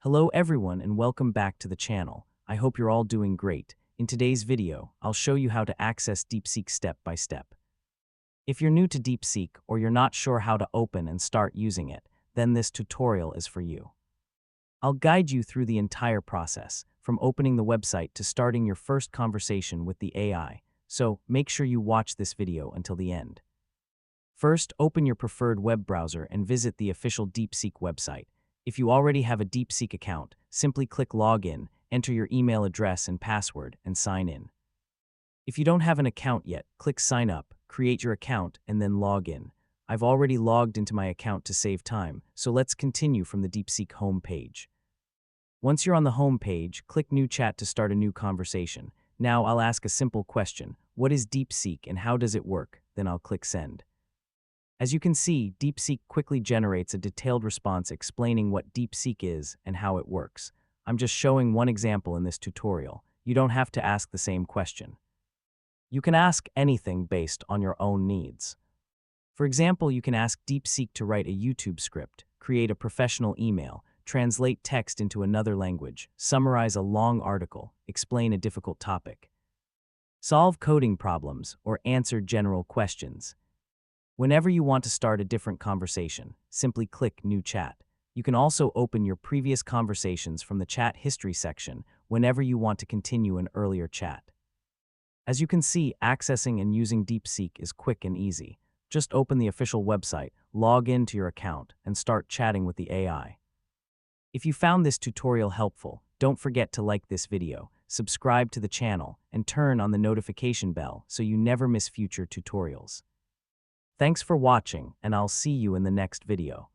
Hello everyone and welcome back to the channel. I hope you're all doing great. In today's video, I'll show you how to access DeepSeek step by step. If you're new to DeepSeek or you're not sure how to open and start using it, then this tutorial is for you. I'll guide you through the entire process, from opening the website to starting your first conversation with the AI, so make sure you watch this video until the end. First, open your preferred web browser and visit the official DeepSeek website. If you already have a DeepSeek account, simply click Login, enter your email address and password, and sign in. If you don't have an account yet, click Sign Up, create your account, and then log in. I've already logged into my account to save time, so let's continue from the DeepSeek home page. Once you're on the home page, click New Chat to start a new conversation. Now I'll ask a simple question: what is DeepSeek and how does it work? Then I'll click Send. As you can see, DeepSeek quickly generates a detailed response explaining what DeepSeek is and how it works. I'm just showing one example in this tutorial. You don't have to ask the same question. You can ask anything based on your own needs. For example, you can ask DeepSeek to write a YouTube script, create a professional email, translate text into another language, summarize a long article, explain a difficult topic, solve coding problems, or answer general questions. Whenever you want to start a different conversation, simply click New Chat. You can also open your previous conversations from the chat history section whenever you want to continue an earlier chat. As you can see, accessing and using DeepSeek is quick and easy. Just open the official website, log into your account, and start chatting with the AI. If you found this tutorial helpful, don't forget to like this video, subscribe to the channel, and turn on the notification bell so you never miss future tutorials. Thanks for watching, and I'll see you in the next video.